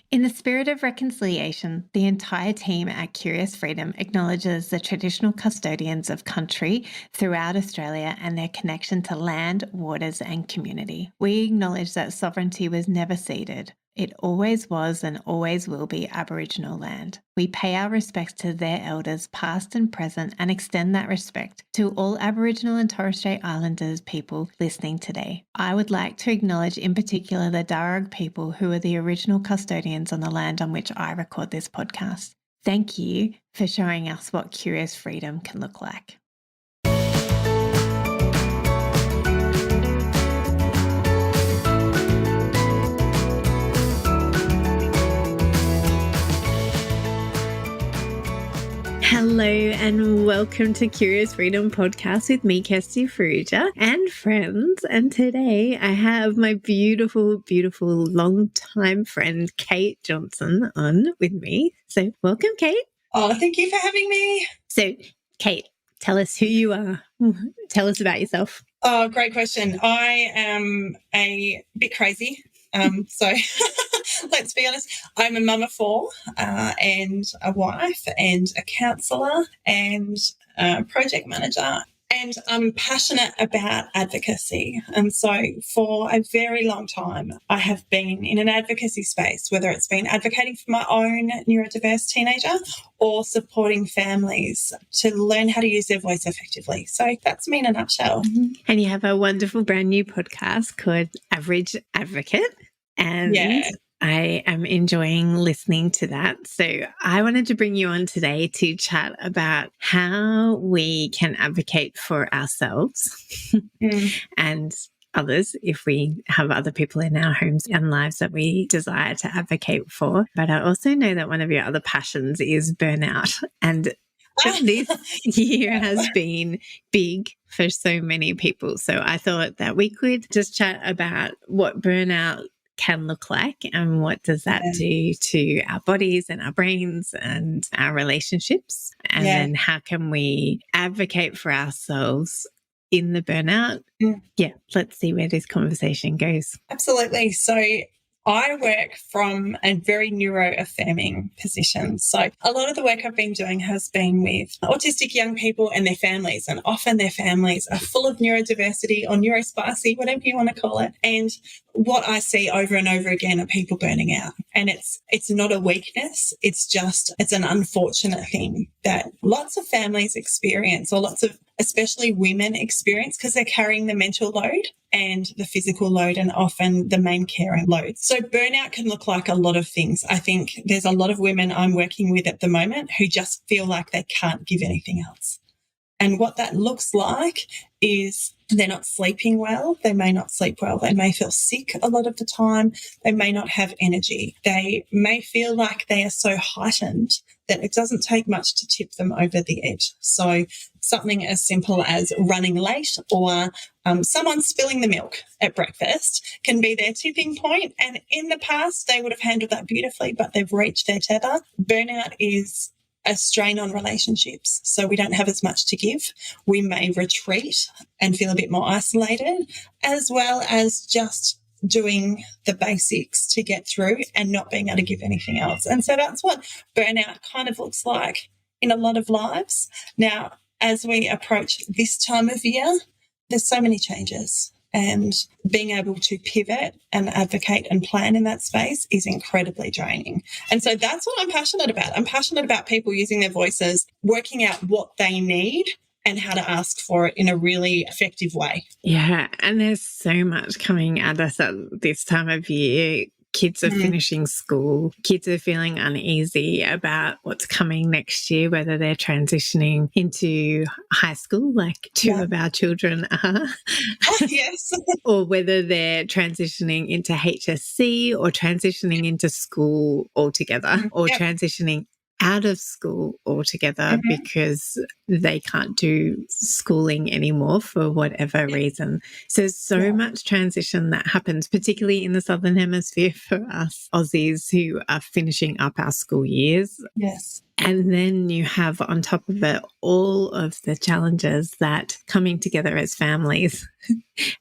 In the spirit of reconciliation, the entire team at Curious Freedom acknowledges the traditional custodians of country throughout Australia and their connection to land, waters, and community. We acknowledge that sovereignty was never ceded. It always was and always will be Aboriginal land. We pay our respects to their elders, past and present, and extend that respect to all Aboriginal and Torres Strait Islanders people listening today. I would like to acknowledge in particular the Darug people who are the original custodians on the land on which I record this podcast. Thank you for showing us what Curious Freedom can look like. Hello and welcome to Curious Freedom Podcast with me, Kirsty Farrugia, and friends. And today I have my beautiful, beautiful long-time friend, Kate Johnson, on with me. So welcome, Kate. Oh, thank you for having me. So, Kate, tell us who you are. Tell us about yourself. Oh, great question. I am a bit crazy. So let's be honest, I'm a mum of four and a wife and a counsellor and a project manager. And I'm passionate about advocacy. And so for a very long time, I have been in an advocacy space, whether it's been advocating for my own neurodiverse teenager or supporting families to learn how to use their voice effectively. So that's me in a nutshell. And you have a wonderful brand new podcast called Average Advocate. And I am enjoying listening to that. So I wanted to bring you on today to chat about how we can advocate for ourselves and others if we have other people in our homes and lives that we desire to advocate for. But I also know that one of your other passions is burnout. And this year has been big for so many people. So I thought that we could just chat about what burnout can look like and what does that do to our bodies and our brains and our relationships, and then how can we advocate for ourselves in the burnout. Let's see where this conversation goes. Absolutely. So I work from a very neuro-affirming position. So a lot of the work I've been doing has been with autistic young people and their families, and often their families are full of neurodiversity or neurospicy, whatever you want to call it. And what I see over and over again are people burning out. And it's not a weakness. It's an unfortunate thing that lots of families experience, or lots of especially women experience, because they're carrying the mental load and the physical load and often the main caring load. So burnout can look like a lot of things. I think there's a lot of women I'm working with at the moment who just feel like they can't give anything else. And what that looks like is they're not sleeping well. They may not sleep well. They may feel sick a lot of the time. They may not have energy. They may feel like they are so heightened that it doesn't take much to tip them over the edge. So something as simple as running late or someone spilling the milk at breakfast can be their tipping point. And in the past, they would have handled that beautifully, but they've reached their tether. Burnout is a strain on relationships. So we don't have as much to give. We may retreat and feel a bit more isolated, as well as just doing the basics to get through and not being able to give anything else. And so that's what burnout kind of looks like in a lot of lives. Now, as we approach this time of year, there's so many changes. And being able to pivot and advocate and plan in that space is incredibly draining. And so that's what I'm passionate about. I'm passionate about people using their voices, working out what they need and how to ask for it in a really effective way. Yeah, and there's so much coming at us at this time of year. Kids are finishing school. Kids are feeling uneasy about what's coming next year, whether they're transitioning into high school, like two of our children are. Yes. Or whether they're transitioning into HSC or transitioning into school altogether, or transitioning out of school altogether because they can't do schooling anymore for whatever reason. So much transition that happens, particularly in the Southern Hemisphere for us Aussies who are finishing up our school years. Yes. And then you have on top of it all of the challenges that coming together as families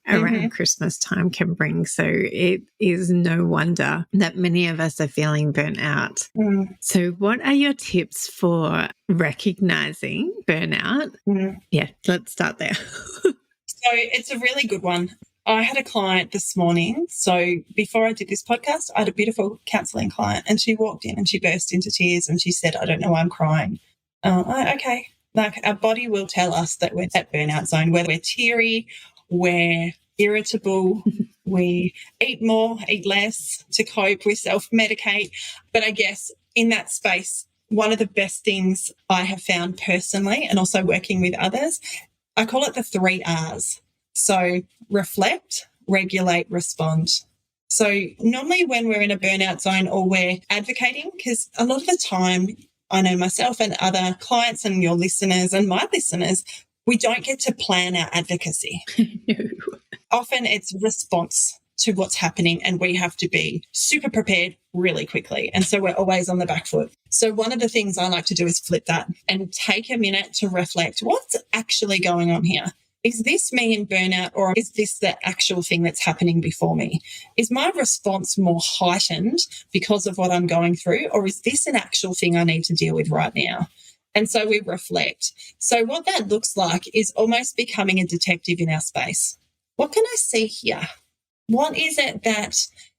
around Christmas time can bring. So it is no wonder that many of us are feeling burnt out. So what are your tips for recognizing burnout? Yeah, let's start there. So it's a really good one. I had a client this morning. So before I did this podcast, I had a beautiful counselling client, and she walked in and she burst into tears and she said, I don't know why I'm crying. Okay. Like, our body will tell us that we're at burnout zone, whether we're teary, we're irritable, we eat more, eat less to cope, we self-medicate. But I guess in that space, one of the best things I have found personally, and also working with others, I call it the 3 R's. So reflect, regulate, respond. So normally when we're in a burnout zone or we're advocating, because a lot of the time, I know myself and other clients and your listeners and my listeners, we don't get to plan our advocacy. No. Often it's response to what's happening, and we have to be super prepared really quickly. And so we're always on the back foot. So one of the things I like to do is flip that and take a minute to reflect, what's actually going on here? Is this me in burnout, or is this the actual thing that's happening before me? Is my response more heightened because of what I'm going through, or is this an actual thing I need to deal with right now? And so we reflect. So what that looks like is almost becoming a detective in our space. What can I see here? What is it that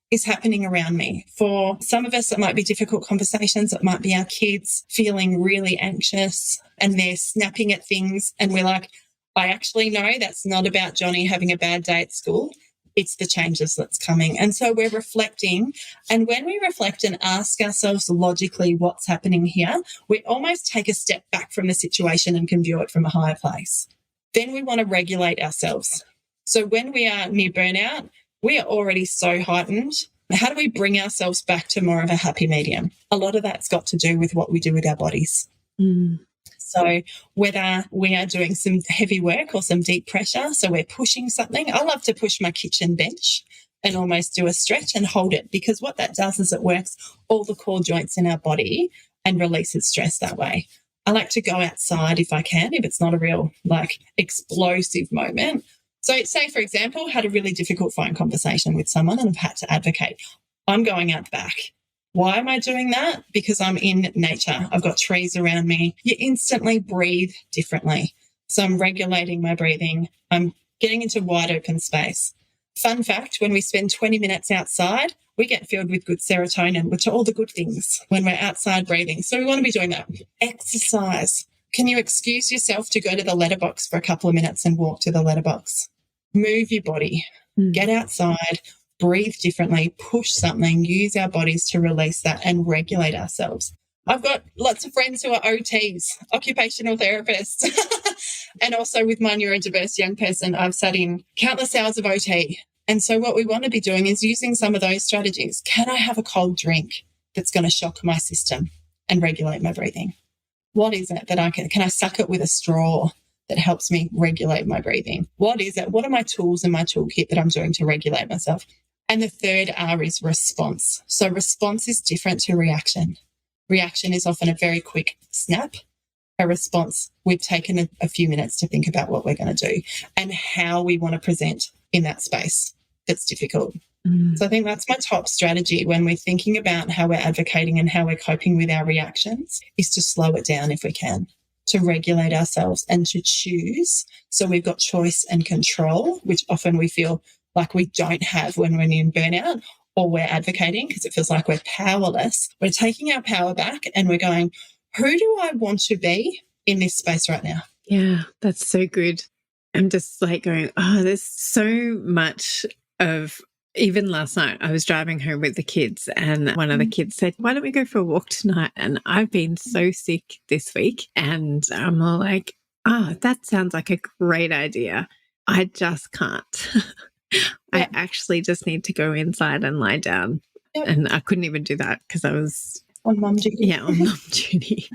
is happening around me? For some of us, it might be difficult conversations. It might be our kids feeling really anxious and they're snapping at things. And we're like, I actually know that's not about Johnny having a bad day at school. It's the changes that's coming. And so we're reflecting. And when we reflect and ask ourselves logically what's happening here, we almost take a step back from the situation and can view it from a higher place. Then we want to regulate ourselves. So when we are near burnout, we are already so heightened. How do we bring ourselves back to more of a happy medium? A lot of that's got to do with what we do with our bodies. So whether we are doing some heavy work or some deep pressure, so we're pushing something. I love to push my kitchen bench and almost do a stretch and hold it, because what that does is it works all the core joints in our body and releases stress that way. I like to go outside if I can, if it's not a real explosive moment. So say, for example, had a really difficult phone conversation with someone and I've had to advocate. I'm going out the back. Why am I doing that? Because I'm in nature. I've got trees around me. You instantly breathe differently. So I'm regulating my breathing. I'm getting into wide open space. Fun fact, when we spend 20 minutes outside, we get filled with good serotonin, which are all the good things when we're outside breathing. So we want to be doing that. Exercise. Can you excuse yourself to go to the letterbox for a couple of minutes and walk to the letterbox? Move your body. Get outside. Breathe differently, push something, use our bodies to release that and regulate ourselves. I've got lots of friends who are OTs, occupational therapists, and also with my neurodiverse young person, I've sat in countless hours of OT. And so what we want to be doing is using some of those strategies. Can I have a cold drink that's going to shock my system and regulate my breathing? What is it that can I suck it with a straw that helps me regulate my breathing? What is it? What are my tools in my toolkit that I'm doing to regulate myself? And the 3rd R is response. So response is different to reaction. Reaction is often a very quick snap. A response, we've taken a few minutes to think about what we're going to do and how we want to present in that space that's difficult. So I think that's my top strategy when we're thinking about how we're advocating and how we're coping with our reactions, is to slow it down if we can, to regulate ourselves and to choose. So we've got choice and control, which often we feel like we don't have when we're in burnout or we're advocating, because it feels like we're powerless. We're taking our power back and we're going, who do I want to be in this space right now? Yeah, that's so good. I'm just going, there's so much of, even last night, I was driving home with the kids and one of the kids said, why don't we go for a walk tonight? And I've been so sick this week. And I'm all like, that sounds like a great idea. I just can't. I actually just need to go inside and lie down. And I couldn't even do that because I was on mum duty. Yeah, on mum duty.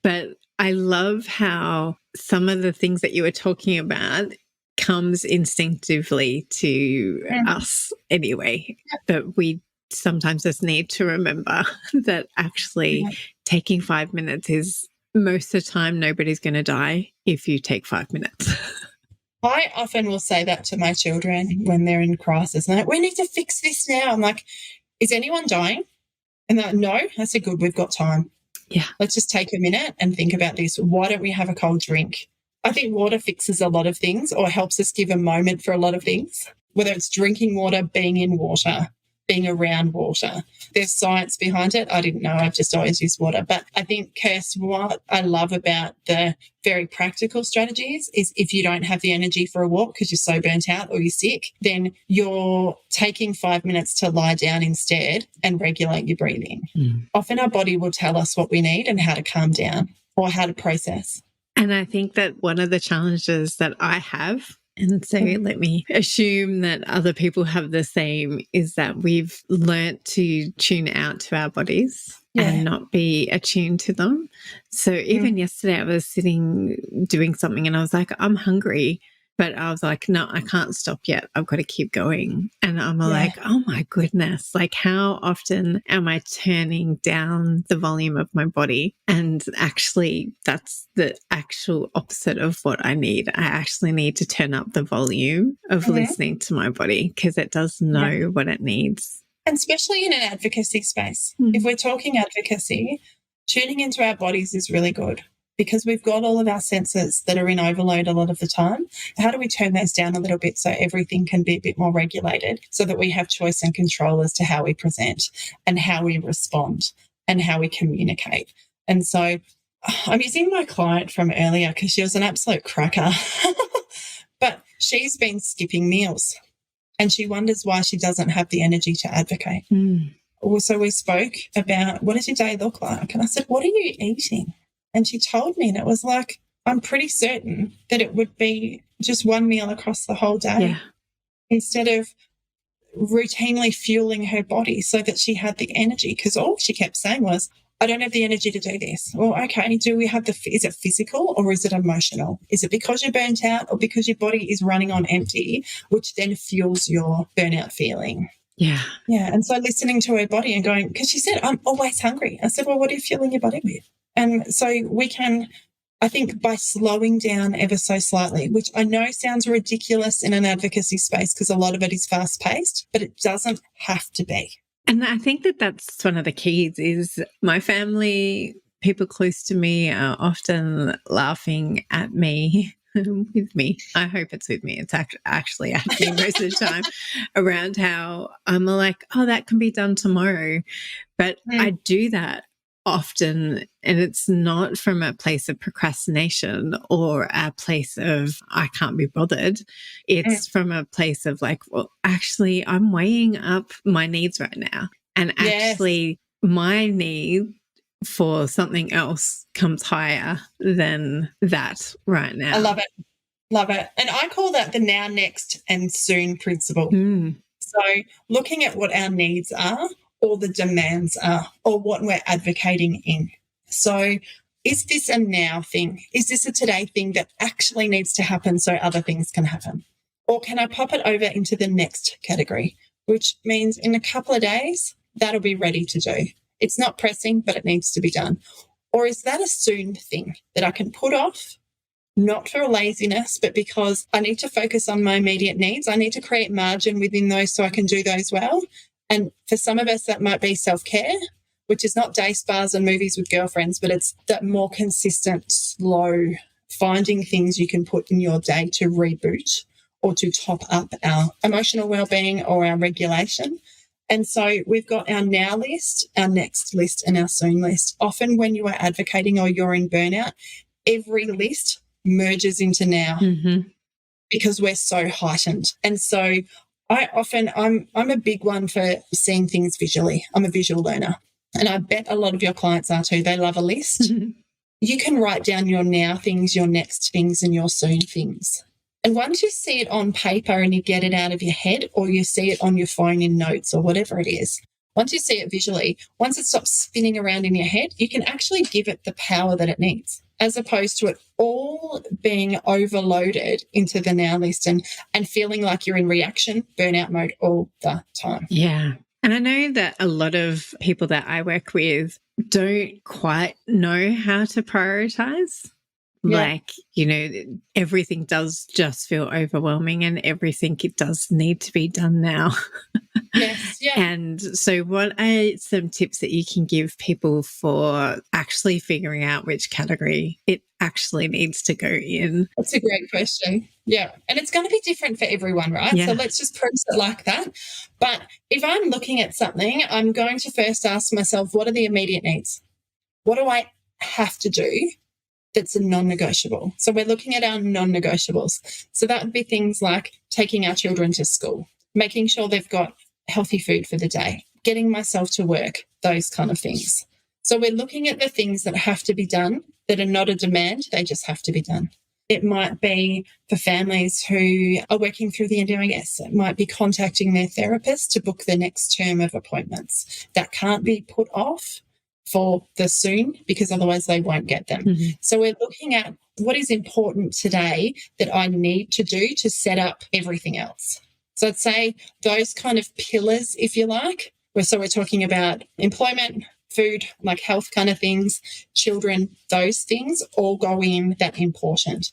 But I love how some of the things that you were talking about comes instinctively to us anyway. But we sometimes just need to remember that actually taking 5 minutes is most of the time nobody's going to die if you take 5 minutes. I often will say that to my children when they're in crisis. And they're like, we need to fix this now. I'm like, is anyone dying? And they're like, no. I said, good, we've got time. Yeah. Let's just take a minute and think about this. Why don't we have a cold drink? I think water fixes a lot of things, or helps us give a moment for a lot of things, whether it's drinking water, being in water, being around water. There's science behind it. I didn't know. I've just always used water. But I think, Kirst, what I love about the very practical strategies is if you don't have the energy for a walk because you're so burnt out or you're sick, then you're taking 5 minutes to lie down instead and regulate your breathing. Often our body will tell us what we need and how to calm down or how to process. And I think that one of the challenges that I have, and so let me assume that other people have the same, is that we've learnt to tune out to our bodies and not be attuned to them. So even yesterday I was sitting doing something and I was like, I'm hungry. But I was like, no, I can't stop yet. I've got to keep going. And I'm like, oh my goodness, like how often am I turning down the volume of my body? And actually, that's the actual opposite of what I need. I actually need to turn up the volume of listening to my body because it does know what it needs. And especially in an advocacy space. If we're talking advocacy, tuning into our bodies is really good, because we've got all of our senses that are in overload a lot of the time. How do we turn those down a little bit so everything can be a bit more regulated, so that we have choice and control as to how we present and how we respond and how we communicate? And so I'm using my client from earlier because she was an absolute cracker, but she's been skipping meals and she wonders why she doesn't have the energy to advocate. So we spoke about, what does your day look like? And I said, what are you eating? And she told me, and it was like, I'm pretty certain that it would be just one meal across the whole day instead of routinely fueling her body so that she had the energy. Because all she kept saying was, I don't have the energy to do this. Well, okay, do we have is it physical or is it emotional? Is it because you're burnt out or because your body is running on empty, which then fuels your burnout feeling? Yeah. And so listening to her body and going, because she said, I'm always hungry. I said, well, what are you fueling your body with? And so we can, I think, by slowing down ever so slightly, which I know sounds ridiculous in an advocacy space because a lot of it is fast-paced, but it doesn't have to be. And I think that that's one of the keys is my family, people close to me are often laughing at me, with me. I hope it's with me. It's actually at me most of the time around how I'm like, oh, that can be done tomorrow. But I do that often, and it's not from a place of procrastination or a place of I can't be bothered. It's from a place of like, well, actually, I'm weighing up my needs right now. And actually, my need for something else comes higher than that right now. I love it. Love it. And I call that the now, next, and soon principle. So looking at what our needs are, or the demands are, or what we're advocating in. So is this a now thing? Is this a today thing that actually needs to happen so other things can happen? Or can I pop it over into the next category, which means in a couple of days, that'll be ready to do. It's not pressing, but it needs to be done. Or is that a soon thing that I can put off, not for laziness, but because I need to focus on my immediate needs? I need to create margin within those so I can do those well. And for some of us, that might be self-care, which is not day spas and movies with girlfriends, but it's that more consistent, slow, finding things you can put in your day to reboot or to top up our emotional well-being or our regulation. And so we've got our now list, our next list, and our soon list. Often when you are advocating or you're in burnout, every list merges into now because we're so heightened. And so I'm a big one for seeing things visually. I'm a visual learner. And I bet a lot of your clients are too. They love a list. You can write down your now things, your next things, and your soon things. And once you see it on paper and you get it out of your head, or you see it on your phone in notes or whatever it is, once you see it visually, once it stops spinning around in your head, you can actually give it the power that it needs, as opposed to it all being overloaded into the now list and feeling like you're in reaction, burnout mode all the time. Yeah. And I know that a lot of people that I work with don't quite know how to prioritize. Yeah. Like, you know, everything does just feel overwhelming and everything it does need to be done now. Yes. Yeah. And so what are some tips that you can give people for actually figuring out which category it actually needs to go in? That's a great question. Yeah. And it's going to be different for everyone, right? Yeah. So let's just premise it like that. But if I'm looking at something, I'm going to first ask myself, what are the immediate needs? What do I have to do that's a non-negotiable? So we're looking at our non-negotiables. So that would be things like taking our children to school, making sure they've got healthy food for the day, getting myself to work, those kind of things. So we're looking at the things that have to be done that are not a demand, they just have to be done. It might be for families who are working through the NDIS. It might be contacting their therapist to book their next term of appointments. That can't be put off for the soon because otherwise they won't get them. So we're looking at what is important today that I need to do to set up everything else. So I'd say those kind of pillars, if you like, so we're talking about employment, food, like health kind of things, children, those things all go in that important.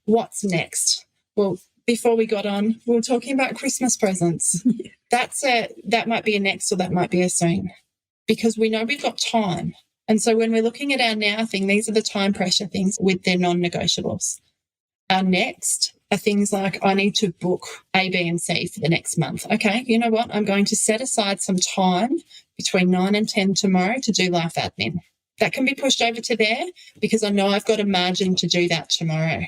What's next? Well, before we got on, we were talking about Christmas presents. That might be a next or that might be a soon, because we know we've got time. And so when we're looking at our now thing, these are the time pressure things with their non-negotiables. Our next are things like, I need to book A, B, and C for the next month. Okay, you know what? I'm going to set aside some time between 9 and 10 tomorrow to do life admin. That can be pushed over to there because I know I've got a margin to do that tomorrow.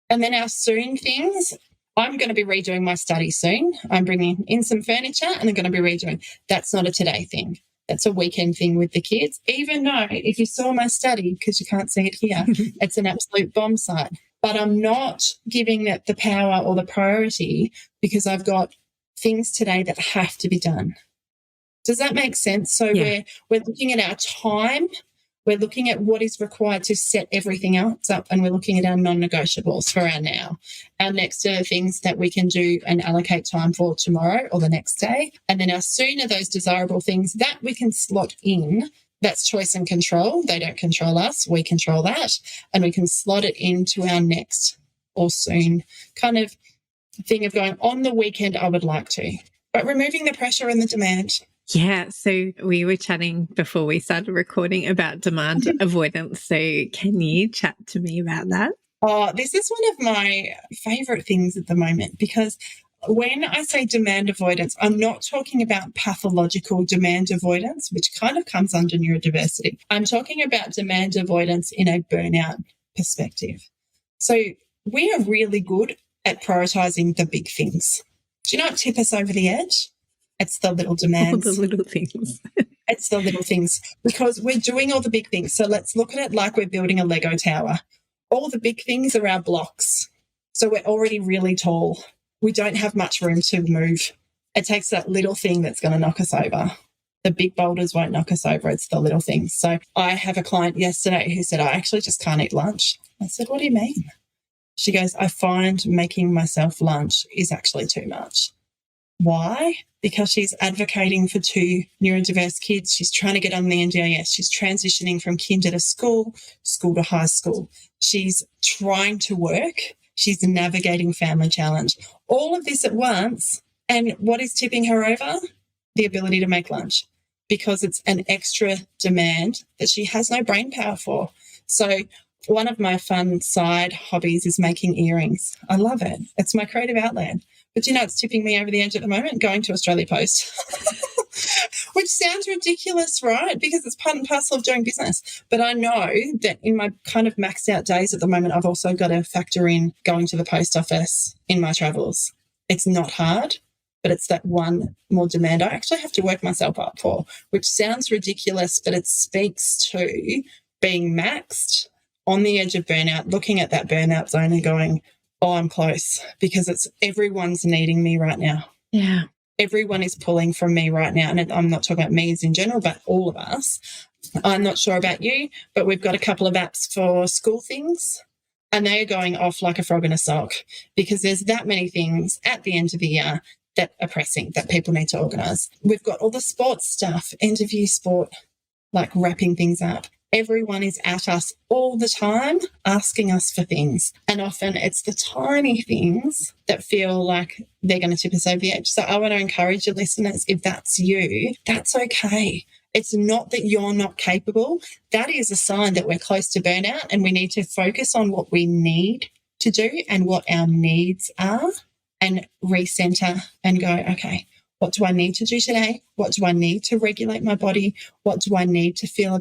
And then our soon things, I'm going to be redoing my study soon. I'm bringing in some furniture and I'm going to be redoing. That's not a today thing. That's a weekend thing with the kids, even though if you saw my study, because you can't see it here, it's an absolute bomb site. But I'm not giving it the power or the priority because I've got things today that have to be done. Does that make sense? So we're looking at our time, we're looking at what is required to set everything else up, and we're looking at our non-negotiables for our now. Our next are things that we can do and allocate time for tomorrow or the next day. And then our soon are those desirable things that we can slot in. That's choice and control. They don't control us. We control that. And we can slot it into our next or soon kind of thing of going, on the weekend, I would like to. But removing the pressure and the demand. Yeah. So we were chatting before we started recording about demand avoidance. So can you chat to me about that? Oh, this is one of my favourite things at the moment, because when I say demand avoidance, I'm not talking about pathological demand avoidance, which kind of comes under neurodiversity. I'm talking about demand avoidance in a burnout perspective. So we are really good at prioritising the big things. Do you know what tip us over the edge? It's the little demands. All the little things. It's the little things, because we're doing all the big things. So let's look at it like we're building a Lego tower. All the big things are our blocks. So we're already really tall. We don't have much room to move. It takes that little thing that's going to knock us over. The big boulders won't knock us over. It's the little things. So I have a client yesterday who said, I actually just can't eat lunch. I said, what do you mean? She goes, I find making myself lunch is actually too much. Why? Because she's advocating for 2 neurodiverse kids. She's trying to get on the NDIS. She's transitioning from kinder to school to high school. She's trying to work. She's navigating family challenge. All of this at once. And what is tipping her over? The ability to make lunch, because it's an extra demand that she has no brain power for. So one of my fun side hobbies is making earrings. I love it. It's my creative outlet. But you know, it's tipping me over the edge at the moment, going to Australia Post, which sounds ridiculous, right? Because it's part and parcel of doing business. But I know that in my kind of maxed out days at the moment, I've also got to factor in going to the post office in my travels. It's not hard, but it's that one more demand I actually have to work myself up for, which sounds ridiculous, but it speaks to being maxed on the edge of burnout, looking at that burnout zone and going, oh, I'm close, because it's everyone's needing me right now. Yeah. Everyone is pulling from me right now. And I'm not talking about me as in general, but all of us. I'm not sure about you, but we've got a couple of apps for school things, and they are going off like a frog in a sock, because there's that many things at the end of the year that are pressing that people need to organise. We've got all the sports stuff, end of year sport, like wrapping things up. Everyone is at us all the time asking us for things. And often it's the tiny things that feel like they're going to tip us over the edge. So I want to encourage your listeners, if that's you, that's okay. It's not that you're not capable. That is a sign that we're close to burnout, and we need to focus on what we need to do and what our needs are and recenter and go, okay, what do I need to do today? What do I need to regulate my body? What do I need to feel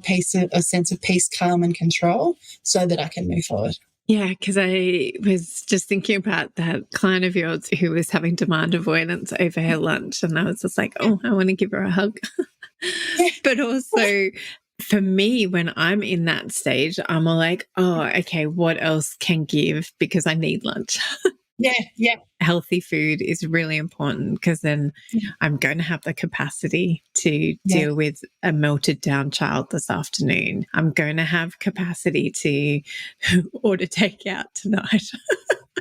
a sense of peace, calm and control so that I can move forward? Yeah, because I was just thinking about that client of yours who was having demand avoidance over her lunch, and I was just like, oh, I want to give her a hug. But also for me, when I'm in that stage, I'm all like, oh, okay, what else can give because I need lunch? Yeah. Healthy food is really important because then I'm going to have the capacity to deal with a melted down child this afternoon. I'm going to have capacity to order takeout tonight.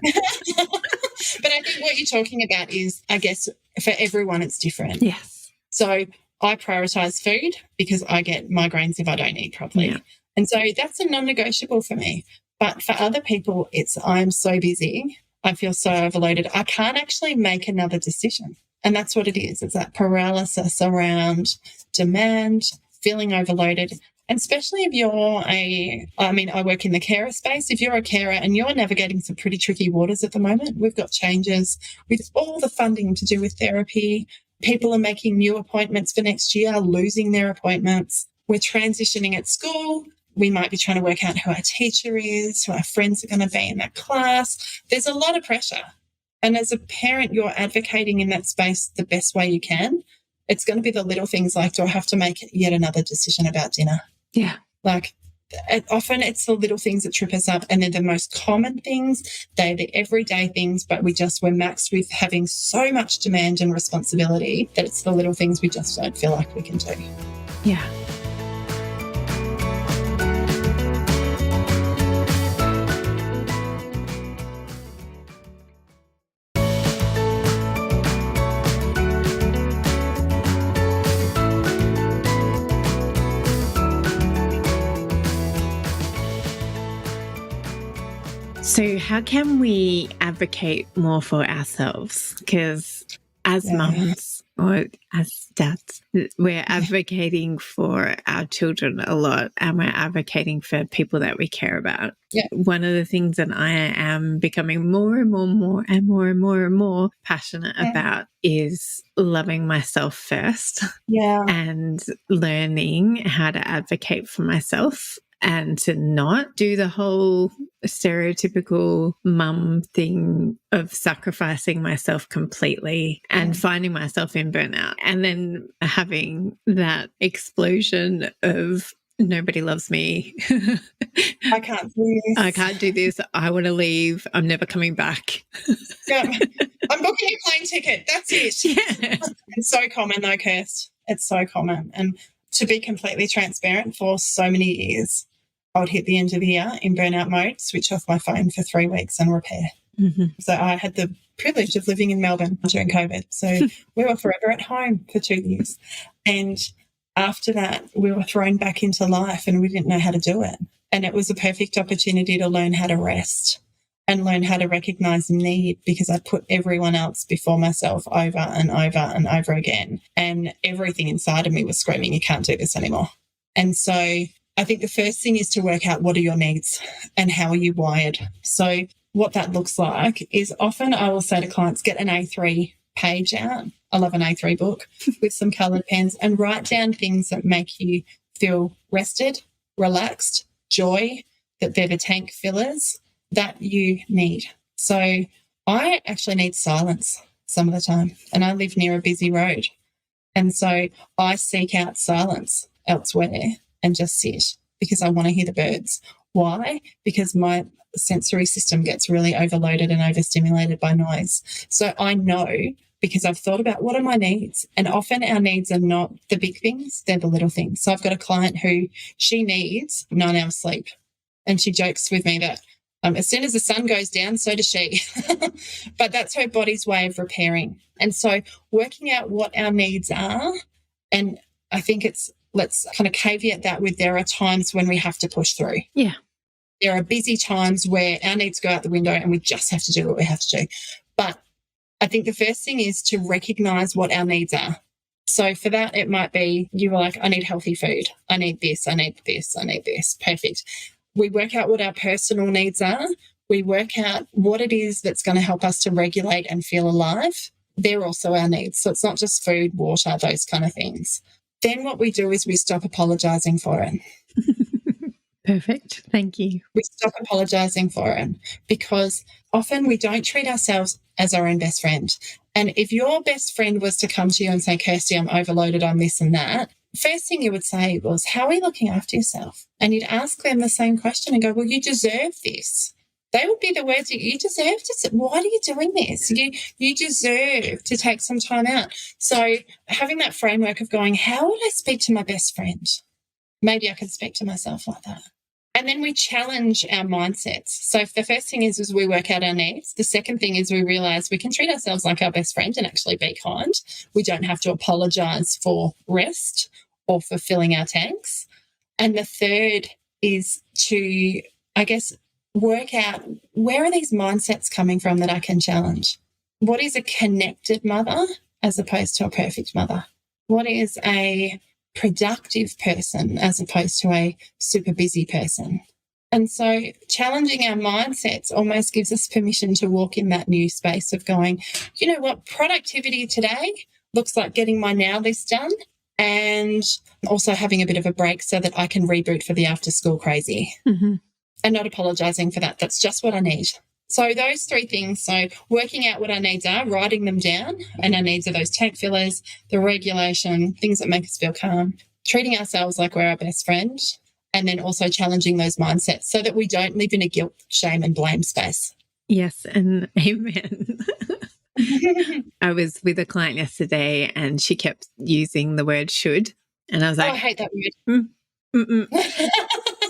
But I think what you're talking about is, I guess, for everyone it's different. Yes. So I prioritise food because I get migraines if I don't eat properly. Yeah. And so that's a non-negotiable for me. But for other people, it's I'm so busy, I feel so overloaded, I can't actually make another decision. And that's what it is. It's that paralysis around demand, feeling overloaded. And especially if you're I work in the carer space. If you're a carer and you're navigating some pretty tricky waters at the moment, we've got changes with all the funding to do with therapy. People are making new appointments for next year, losing their appointments. We're transitioning at school. We might be trying to work out who our teacher is, who our friends are going to be in that class. There's a lot of pressure. And as a parent, you're advocating in that space the best way you can. It's going to be the little things like, do I have to make yet another decision about dinner? Yeah. Often it's the little things that trip us up, and they're the most common things. They're the everyday things, but we're maxed with having so much demand and responsibility that it's the little things we just don't feel like we can do. Yeah. So how can we advocate more for ourselves? Because as mums or as dads, we're advocating for our children a lot, and we're advocating for people that we care about. Yeah. One of the things that I am becoming more and more passionate about is loving myself first. Yeah. And learning how to advocate for myself, and to not do the whole stereotypical mum thing of sacrificing myself completely and finding myself in burnout, and then having that explosion of nobody loves me. I can't do this. I can't do this. I want to leave. I'm never coming back. Yeah. I'm booking a plane ticket. That's it. Yeah. It's so common though, Kirst. It's so common. And to be completely transparent, for so many years, I would hit the end of the year in burnout mode, switch off my phone for 3 weeks and repair. Mm-hmm. So I had the privilege of living in Melbourne during COVID. So we were forever at home for 2 years. And after that, we were thrown back into life and we didn't know how to do it. And it was a perfect opportunity to learn how to rest and learn how to recognise need, because I put everyone else before myself over and over and over again. And everything inside of me was screaming, you can't do this anymore. And so I think the first thing is to work out what are your needs and how are you wired. So what that looks like is, often I will say to clients, get an A3 page out. I love an A3 book with some coloured pens, and write down things that make you feel rested, relaxed, joy, that they're the tank fillers that you need. So I actually need silence some of the time, and I live near a busy road. And so I seek out silence elsewhere and just sit, because I want to hear the birds. Why? Because my sensory system gets really overloaded and overstimulated by noise. So I know, because I've thought about what are my needs, and often our needs are not the big things, they're the little things. So I've got a client who she needs 9 hours sleep, and she jokes with me that As soon as the sun goes down, so does she. But that's her body's way of repairing. And so working out what our needs are, and I think let's kind of caveat that with there are times when we have to push through. Yeah. There are busy times where our needs go out the window and we just have to do what we have to do. But I think the first thing is to recognise what our needs are. So for that, it might be you were like, I need healthy food. I need this, I need this, I need this. Perfect. We work out what our personal needs are. We work out what it is that's going to help us to regulate and feel alive. They're also our needs. So it's not just food, water, those kind of things. Then what we do is we stop apologising for it. Perfect. Thank you. We stop apologising for it because often we don't treat ourselves as our own best friend. And if your best friend was to come to you and say, Kirsty, I'm overloaded on this and that, first thing you would say was, how are you looking after yourself? And you'd ask them the same question and go, well, you deserve this. They would be the words that you deserve to. Why are you doing this? You deserve to take some time out. So having that framework of going, how would I speak to my best friend? Maybe I could speak to myself like that. And then we challenge our mindsets. So if the first thing is we work out our needs. The second thing is we realise we can treat ourselves like our best friend and actually be kind. We don't have to apologise for rest or for filling our tanks. And the third is to, I guess, work out where are these mindsets coming from that I can challenge? What is a connected mother as opposed to a perfect mother? What is a productive person as opposed to a super busy person? And so challenging our mindsets almost gives us permission to walk in that new space of going, you know what, productivity today looks like getting my now list done and also having a bit of a break so that I can reboot for the after school crazy and not apologising for that. That's just what I need. So those three things, so working out what our needs are, writing them down, and our needs are those tank fillers, the regulation, things that make us feel calm, treating ourselves like we're our best friend, and then also challenging those mindsets so that we don't live in a guilt, shame and blame space. Yes, and amen. I was with a client yesterday and she kept using the word should, and I was like, I hate that word.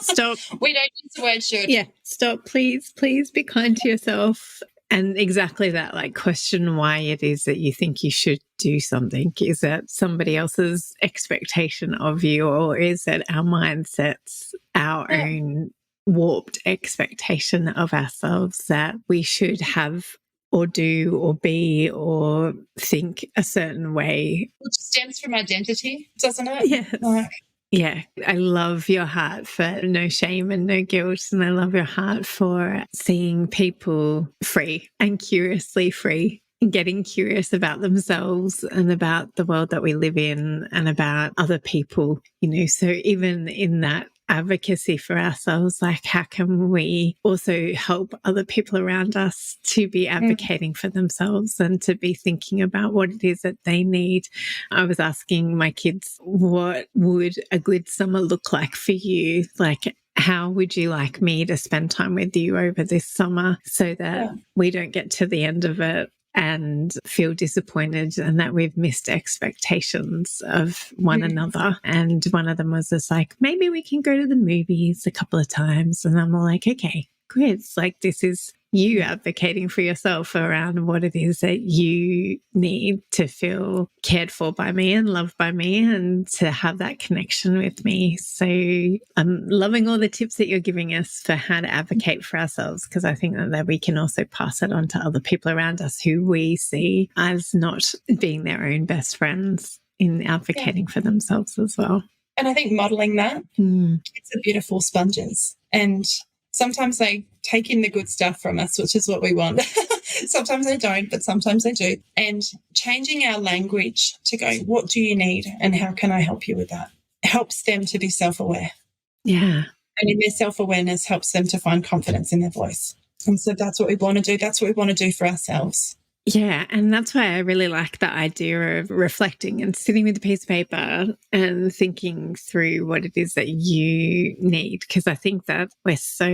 Stop. We don't use the word should. Yeah, stop, please be kind to yourself. And exactly that, like, question why it is that you think you should do something. Is that somebody else's expectation of you, or is it our mindsets, our own warped expectation of ourselves that we should have or do or be or think a certain way? Which stems from identity, doesn't it? Yes. Yeah, I love your heart for no shame and no guilt. And I love your heart for seeing people free and curiously free and getting curious about themselves and about the world that we live in and about other people, you know. So even in that advocacy for ourselves, like, how can we also help other people around us to be advocating for themselves and to be thinking about what it is that they need? I was asking my kids, what would a good summer look like for you? Like, how would you like me to spend time with you over this summer so that we don't get to the end of it and feel disappointed and that we've missed expectations of one another? And one of them was just like, maybe we can go to the movies a couple of times. And I'm like, okay, good. It's like, this is you advocating for yourself around what it is that you need to feel cared for by me and loved by me and to have that connection with me. So I'm loving all the tips that you're giving us for how to advocate for ourselves, because I think that we can also pass it on to other people around us who we see as not being their own best friends in advocating for themselves as well. And I think modelling that, it's a beautiful sponges. And sometimes they take in the good stuff from us, which is what we want. Sometimes they don't, but sometimes they do. And changing our language to go, what do you need and how can I help you with that? Helps them to be self-aware. Yeah. And in their self-awareness helps them to find confidence in their voice. And so that's what we want to do. That's what we want to do for ourselves. Yeah, and that's why I really like the idea of reflecting and sitting with a piece of paper and thinking through what it is that you need. Because I think that we're so,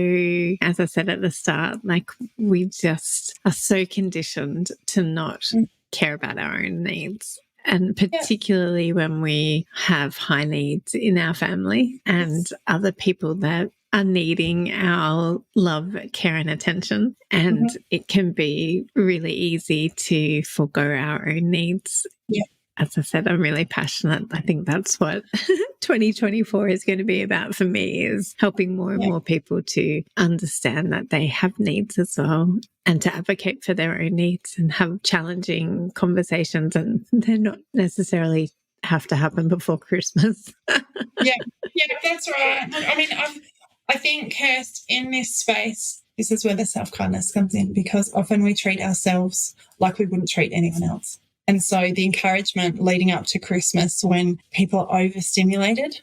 as I said at the start, like, we just are so conditioned to not care about our own needs. And particularly when we have high needs in our family and other people that are needing our love, care, and attention. And it can be really easy to forego our own needs. Yeah. As I said, I'm really passionate. I think that's what 2024 is going to be about for me, is helping more and more people to understand that they have needs as well, and to advocate for their own needs and have challenging conversations. And they're not necessarily have to happen before Christmas. Yeah, that's right. I mean, I think, Kirst, in this space, this is where the self-kindness comes in, because often we treat ourselves like we wouldn't treat anyone else. And so the encouragement leading up to Christmas, when people are overstimulated,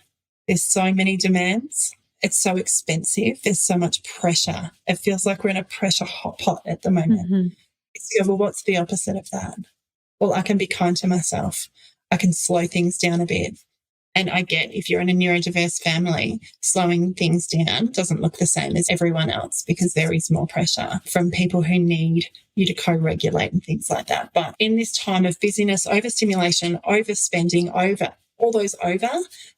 there's so many demands, it's so expensive, there's so much pressure. It feels like we're in a pressure hot pot at the moment. It's, well, what's the opposite of that? Well, I can be kind to myself. I can slow things down a bit. And I get, if you're in a neurodiverse family, slowing things down doesn't look the same as everyone else, because there is more pressure from people who need you to co-regulate and things like that. But in this time of busyness, overstimulation, overspending,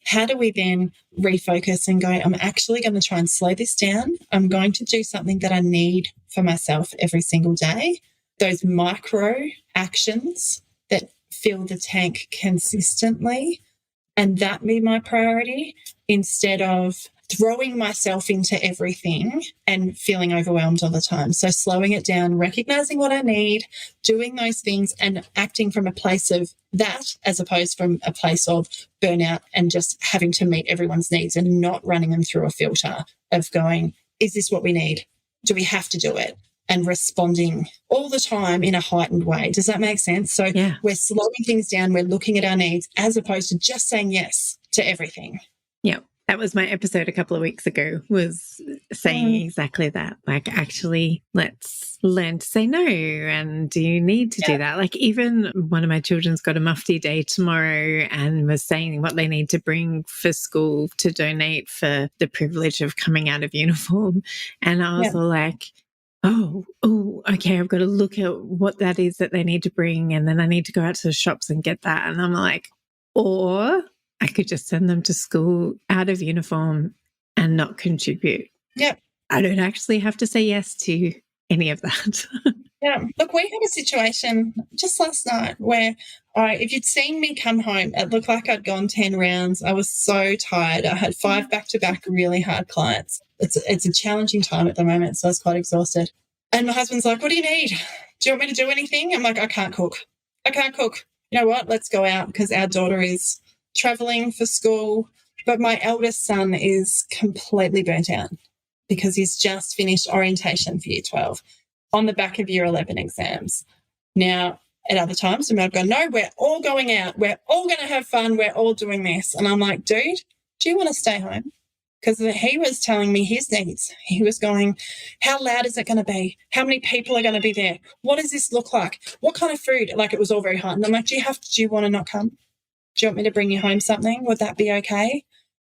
how do we then refocus and go, I'm actually going to try and slow this down. I'm going to do something that I need for myself every single day. Those micro actions that fill the tank consistently, and that be my priority, instead of throwing myself into everything and feeling overwhelmed all the time. So slowing it down, recognizing what I need, doing those things, and acting from a place of that, as opposed from a place of burnout and just having to meet everyone's needs, and not running them through a filter of going, is this what we need? Do we have to do it? And responding all the time in a heightened way. Does that make sense? So we're slowing things down, we're looking at our needs, as opposed to just saying yes to everything. Yeah, that was my episode a couple of weeks ago, was saying exactly that. Like, actually, let's learn to say no. And do you need to do that? Like, even one of my children's got a mufti day tomorrow and was saying what they need to bring for school to donate for the privilege of coming out of uniform. And I was all like, oh, okay, I've got to look at what that is that they need to bring, and then I need to go out to the shops and get that. And I'm like, or I could just send them to school out of uniform and not contribute. Yep. I don't actually have to say yes to any of that. Yeah. Look, we had a situation just last night where if you'd seen me come home, it looked like I'd gone 10 rounds. I was so tired. I had 5 back-to-back really hard clients. It's a challenging time at the moment, so I was quite exhausted. And my husband's like, what do you need? Do you want me to do anything? I'm like, I can't cook. You know what? Let's go out, because our daughter is travelling for school. But my eldest son is completely burnt out because he's just finished orientation for Year 12 on the back of Year 11 exams. Now, at other times, we might have gone, no, we're all going out. We're all going to have fun. We're all doing this. And I'm like, dude, do you want to stay home? Because he was telling me his needs. He was going, how loud is it going to be? How many people are going to be there? What does this look like? What kind of food? Like, it was all very hard. And I'm like, do you want to not come? Do you want me to bring you home something? Would that be okay?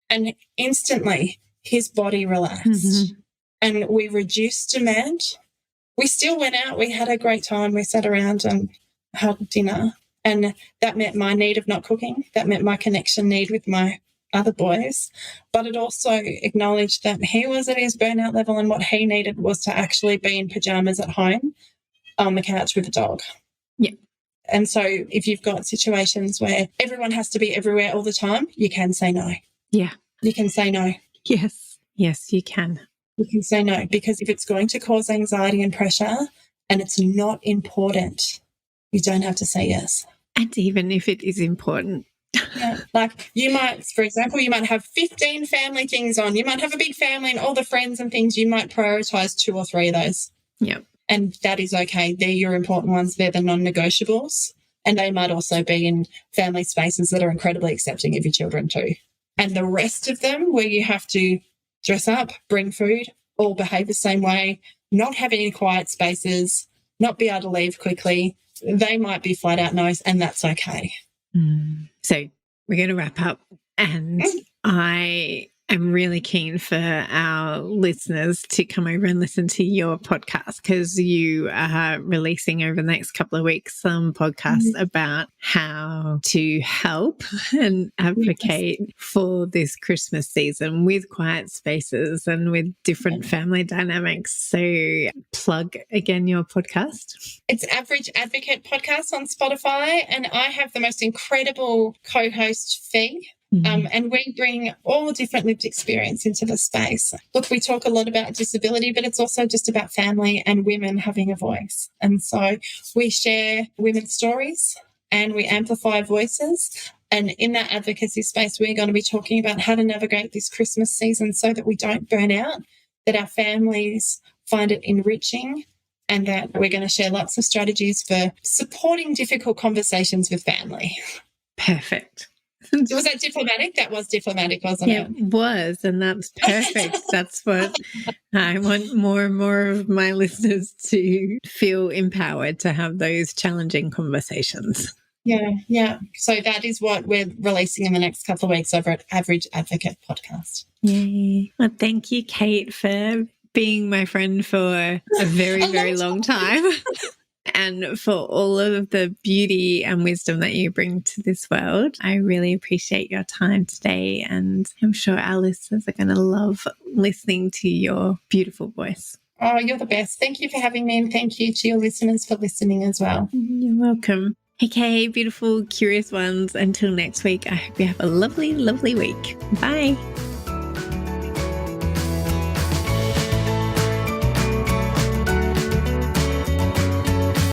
And instantly his body relaxed and we reduced demand. We still went out. We had a great time. We sat around and had dinner, and that met my need of not cooking. That met my connection need with my other boys, but it also acknowledged that he was at his burnout level, and what he needed was to actually be in pajamas at home on the couch with a dog. Yeah. And so if you've got situations where everyone has to be everywhere all the time, you can say no. Yeah. You can say no. Yes. Yes, you can. You can say no, because if it's going to cause anxiety and pressure and it's not important, you don't have to say yes. And even if it is important. Yeah. Like, you might, for example, you might have 15 family things on. You might have a big family and all the friends and things. You might prioritise 2 or 3 of those. Yeah. And that is okay. They're your important ones. They're the non-negotiables. And they might also be in family spaces that are incredibly accepting of your children too. And the rest of them, where you have to dress up, bring food, all behave the same way, not have any quiet spaces, not be able to leave quickly, they might be flat out no's, and that's okay. So we're going to wrap up. And I I'm really keen for our listeners to come over and listen to your podcast, because you are releasing over the next couple of weeks some podcasts about how to help and advocate for this Christmas season with quiet spaces and with different family dynamics. So plug again your podcast. It's Average Advocate Podcast on Spotify, and I have the most incredible co-host, Fee. And we bring all different lived experience into the space. Look, we talk a lot about disability, but it's also just about family and women having a voice. And so we share women's stories and we amplify voices. And in that advocacy space, we're going to be talking about how to navigate this Christmas season so that we don't burn out, that our families find it enriching, and that we're going to share lots of strategies for supporting difficult conversations with family. Perfect. Was that diplomatic? That was diplomatic, wasn't it? It was, and that's perfect. That's what I want more and more of my listeners to feel empowered to have those challenging conversations. Yeah. So that is what we're releasing in the next couple of weeks over at Average Advocate Podcast. Yay. Well, thank you, Kate, for being my friend for a very, very long time. And for all of the beauty and wisdom that you bring to this world. I really appreciate your time today, and I'm sure our listeners are going to love listening to your beautiful voice. Oh, you're the best. Thank you for having me, and thank you to your listeners for listening as well. You're welcome. Okay, beautiful, curious ones. Until next week, I hope you have a lovely, lovely week. Bye.